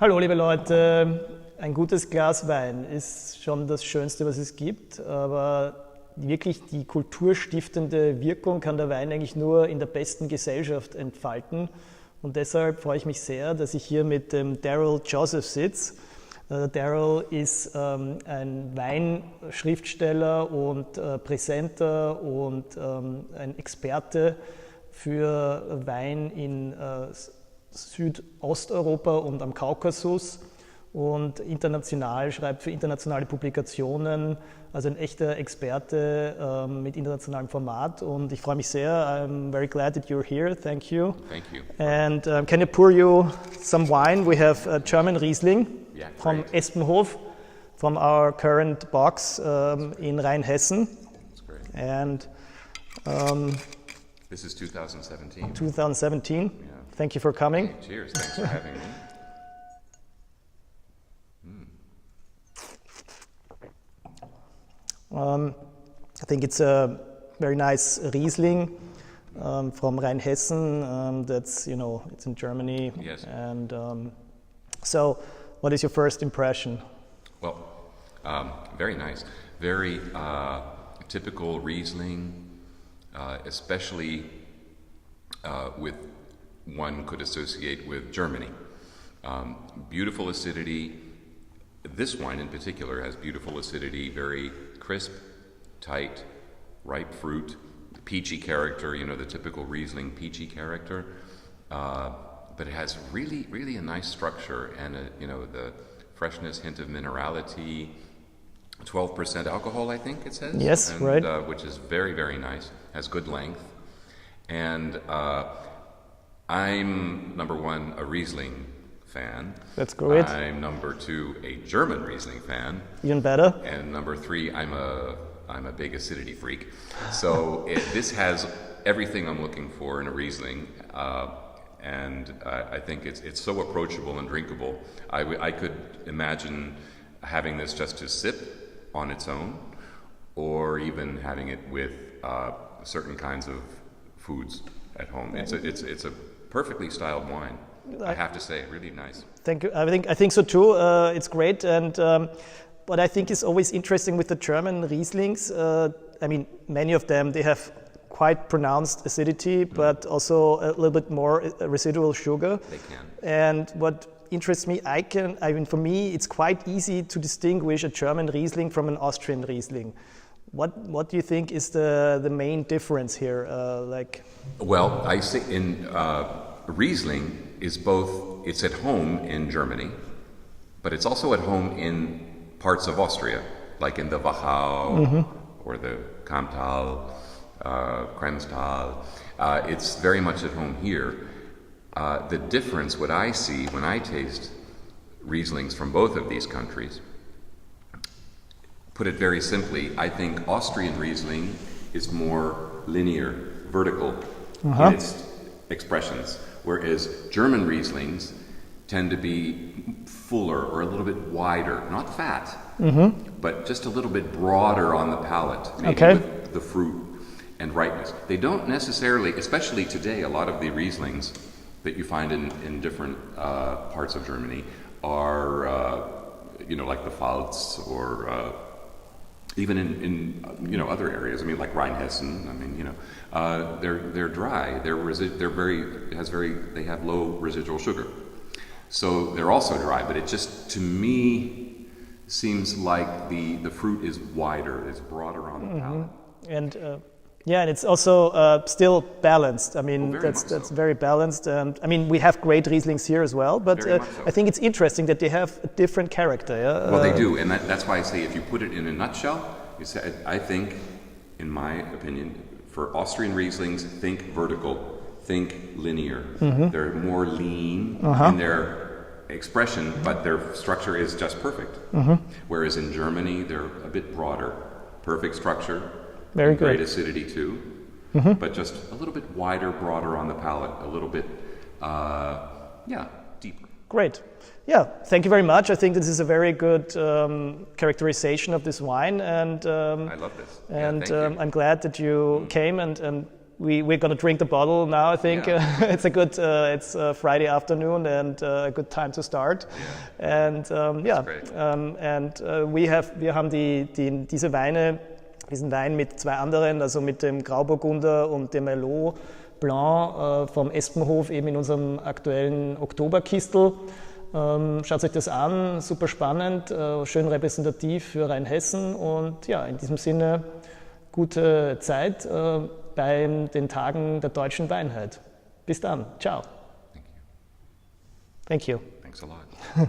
Hallo liebe Leute, ein gutes Glas Wein ist schon das Schönste, was es gibt, aber wirklich die kulturstiftende Wirkung kann der Wein eigentlich nur in der besten Gesellschaft entfalten. Und deshalb freue ich mich sehr, dass ich hier mit dem Darrel Joseph sitze. Darrel ist ein Weinschriftsteller und Präsenter und ein Experte für Wein in Südosteuropa und am Kaukasus und international schreibt für internationale Publikationen, also ein echter Experte mit internationalem Format. Und ich freue mich sehr. I'm very glad that you're here. Thank you. Thank you. And can I pour you some wine? We have German Riesling from Espenhof, from our current box in Rheinhessen. That's great. And This is 2017. 2017. Yeah. Thank you for coming. Hey, cheers. Thanks for having me. I think it's a very nice Riesling from Rheinhessen. That's, it's in Germany. Yes. And so, what is your first impression? Well, very nice. Very typical Riesling, especially with one could associate with Germany. Beautiful acidity. This wine in particular has beautiful acidity, very crisp, tight, ripe fruit, peachy character, the typical Riesling peachy character. But it has really, really a nice structure and, the freshness, hint of minerality, 12% alcohol, I think it says. Yes, right. Which is very, very nice, has good length. And I'm, number one, a Riesling fan. That's great. I'm number two, a German Riesling fan. Even better. And number three, I'm a big acidity freak. So this has everything I'm looking for in a Riesling. And I think it's so approachable and drinkable. I could imagine having this just to sip on its own, or even having it with certain kinds of foods at home. It's a perfectly styled wine. I have to say, really nice. Thank you. I think so too. It's great. And what I think is always interesting with the German Rieslings, many of them, they have quite pronounced acidity, but also a little bit more residual sugar. They can. And what interests me, for me, it's quite easy to distinguish a German Riesling from an Austrian Riesling. What do you think is the main difference here? Well, I say in Riesling is both, it's at home in Germany, but it's also at home in parts of Austria, like in the Wachau or the Kammtal, Kremstal. It's very much at home here. The difference, what I see when I taste Rieslings from both of these countries, put it very simply, I think Austrian Riesling is more linear, vertical in its expressions, whereas German Rieslings tend to be fuller or a little bit wider, not fat, but just a little bit broader on the palate, maybe with the fruit and ripeness. They don't necessarily, especially today, a lot of the Rieslings that you find in different parts of Germany are, like the Pfalz or even in other areas. Like Rheinhessen. They're dry. They have low residual sugar, so they're also dry. But it just, to me, seems like the fruit is wider, it's broader on the palate. And and it's also still balanced. That's very balanced. And we have great Rieslings here as well, but so. I think it's interesting that they have a different character. Yeah? Well, they do, and that's why I say, if you put it in a nutshell, I think, in my opinion, for Austrian Rieslings, think vertical, think linear. They're more lean in their expression, but their structure is just perfect. Whereas in Germany, they're a bit broader, perfect structure. Very good. Great acidity too, but just a little bit wider, broader on the palate, a little bit, deeper. Great. Yeah, thank you very much. I think this is a very good characterization of this wine, and I love this. And thank you. I'm glad that you came and we're going to drink the bottle now, I think. Yeah. It's a good, it's Friday afternoon and a good time to start. Yeah. And Great. Wir haben diese Weine, diesen Wein mit zwei anderen, also mit dem Grauburgunder und dem Merlot Blanc vom Espenhof eben in unserem aktuellen Oktoberkistel. Schaut euch das an, super spannend, schön repräsentativ für Rheinhessen und ja, in diesem Sinne gute Zeit bei den Tagen der deutschen Weinheit. Bis dann, ciao. Thank you. Thank you. Thanks a lot.